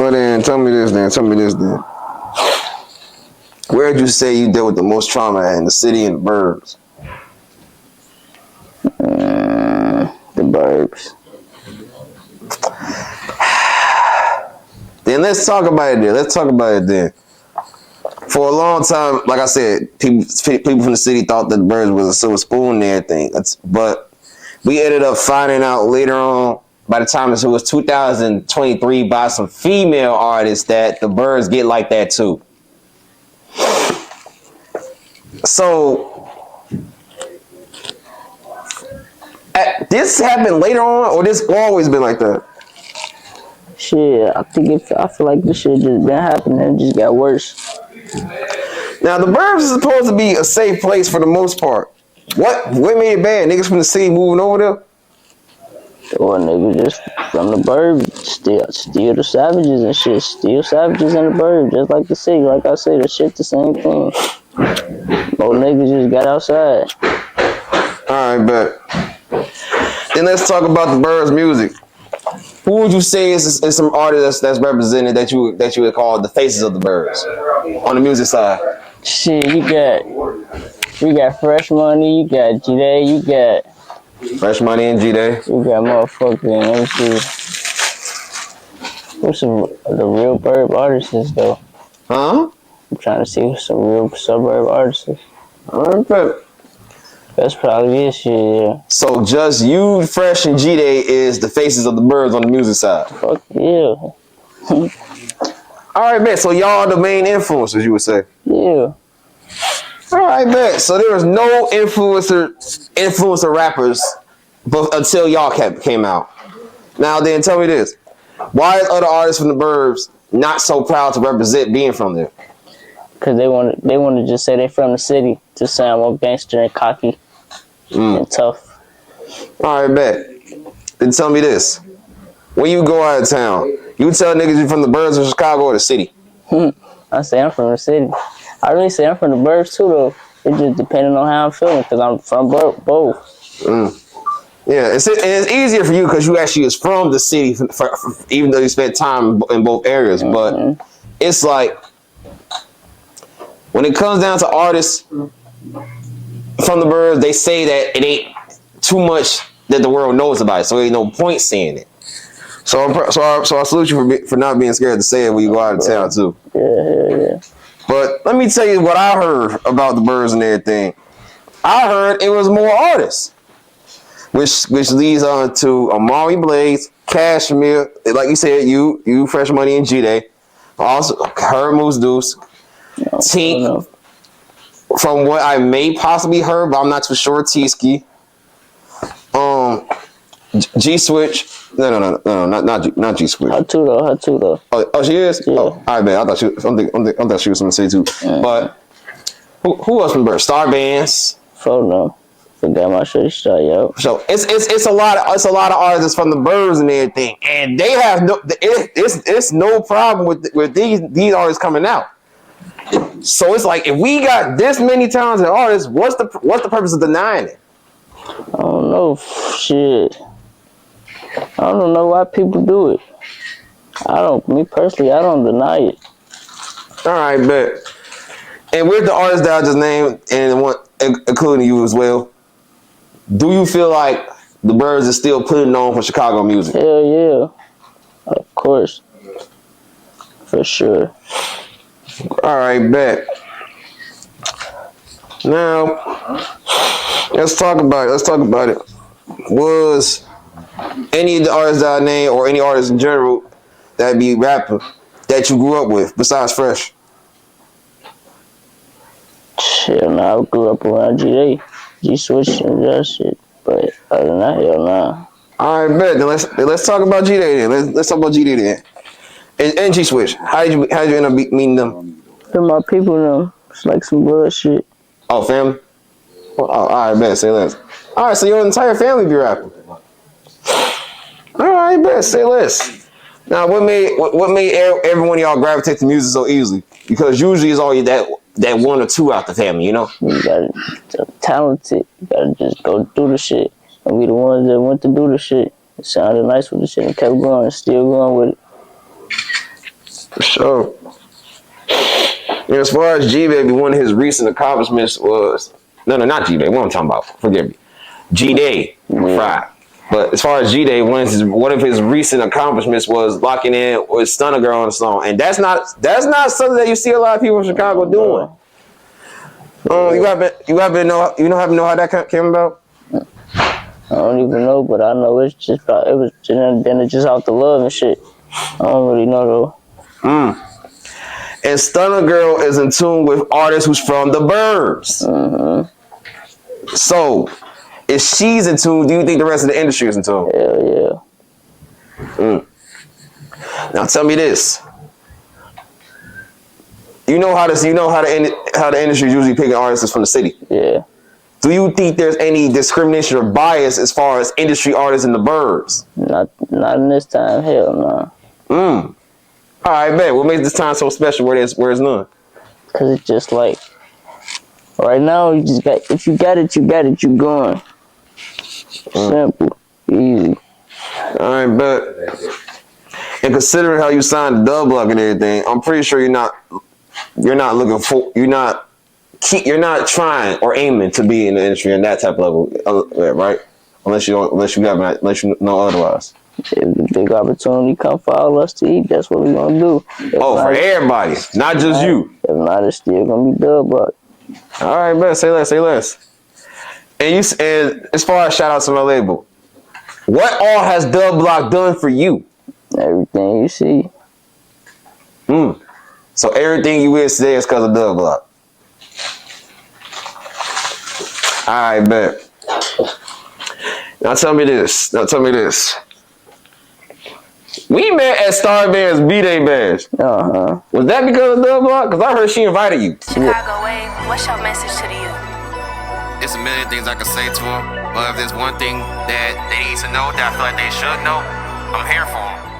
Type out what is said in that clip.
So then, tell me this then. Where would you say you dealt with the most trauma at, in the city and the burbs? The burbs. Then let's talk about it then. For a long time, like I said, people from the city thought that the burbs was a silver spoon and everything. But we ended up finding out later on, by the time it was 2023, by some female artists, that the birds get like that too. So, this happened later on, or this always been like that? Shit, I feel like this shit just been happening. It just got worse. Now, the burbs is supposed to be a safe place for the most part. What made it bad? Niggas from the city moving over there? Or niggas just from the burbs, steal the savages and shit. Steal savages in the burbs, just like the city. Like I said, the shit the same thing. Old niggas just got outside. Alright, bet. Then let's talk about the burbs music. Who would you say is some artists that's represented that you would call the faces of the burbs on the music side? Shit, you got Fresh Money, you got GDae, you got Fresh Money and GDae. You got motherfucking, let me see. Who's the real burb artists though? Huh? I'm trying to see who's some real suburb artists. Alright, that's probably it, shit, yeah. So just you, Fresh, and GDae is the faces of the burbs on the music side. Fuck yeah. Alright, bet. So y'all the main influencers, you would say? Yeah. Alright, bet. So there was no influencer rappers until y'all came out. Now then, tell me this. Why is other artists from the burbs not so proud to represent being from there? Because they want to just say they from the city to sound more gangster and cocky and tough. Alright, bet. Then tell me this. When you go out of town, you tell niggas you from the burbs of Chicago or the city? I say I'm from the city. I really say I'm from the burbs too, though. It just depending on how I'm feeling, because I'm from both. Yeah, it's easier for you because you actually is from the city, even though you spent time in both areas. But it's like, when it comes down to artists from the burbs, they say that it ain't too much that the world knows about it, so ain't no point saying it. So I salute you for not being scared to say it when you go out of town too. Yeah. But let me tell you what I heard about the burbs and everything. I heard it was more artists, which leads on to Amari Blaze, Cashmere, like you said, you Fresh Money and GDae, also her Moose Deuce, Tink. From what I may possibly heard, but I'm not too sure, T-Ski. G Switch. No, not G Switch. Her too though. Oh, she is? Yeah. Oh, I bet. I thought she was something to say too. Yeah. But who else from Bird? Star Bands. Fuck no. Forgot my shit start, yo. So it's a lot of artists from the burbs and everything, and they have it's no problem with these artists coming out. So it's like, if we got this many talented artists, what's the purpose of denying it? I don't know, shit. I don't know why people do it. Me personally, I don't deny it. All right, bet. And with the artists that I just named, and including you as well, do you feel like the Birds is still putting on for Chicago music? Hell yeah. Of course. For sure. All right, bet. Now, let's talk about it. Was any of the artists that I named, or any artists in general that be rapping, that you grew up with, besides Fresh? Shit, nah, I grew up around GDae, G-Switch and that shit. But other than that, hell nah. All right, bet. Then let's talk about GDae then. Let's talk about GDae then. And G-Switch. How did you end up meeting them? They're my people now. It's like some bullshit. Oh, family? Oh, all right, bet. Say less. All right, so your entire family be rapping. All right, bet. Say less. Now, what made every one of y'all gravitate to music so easily? Because usually it's always that one or two out the family, you know? You gotta talented. You gotta just go do the shit. And we the ones that went to do the shit. It sounded nice with the shit and kept going and still going with it. For sure. And as far as G-Baby, one of his recent accomplishments was not G-Baby. What I'm talking about? Forgive me. GDae, fried. But as far as GDae, one of his recent accomplishments was locking in with Stunna Girl on the song, and that's not something that you see a lot of people in Chicago doing. You happen to know how that came about? I don't even know, but I know it's just just out the love and shit. I don't really know though. And Stunna Girl is in tune with artists who's from the burbs. So, if she's in tune, do you think the rest of the industry is in tune? Hell yeah. Now tell me this. You know how the industry is usually picking artists from the city. Yeah. Do you think there's any discrimination or bias as far as industry artists in the burbs? Not in this time. Hell no. All right, bet. What makes this time so special where there's none? Cause it's just like right now, if you got it, you going. Simple, easy. All right, bet. And considering how you signed the dub block and everything, I'm pretty sure you're not trying or aiming to be in the industry in that type of level, right? Unless you know otherwise. If the big opportunity come for all us to eat, that's what we gonna do. For everybody, not just you. If not, it's still gonna be dub block. All right, bet. Say less. And as far as shout out to my label, what all has dub block done for you? Everything you see. So everything you is today is because of dub block. All right, bet. Now tell me this. We met at Star Band's B-Day bash. Was that because of dub block? Because I heard she invited you. Chicago Wave, what's your message to the youth? There's a million things I could say to them, but if there's one thing that they need to know that I feel like they should know, I'm here for them.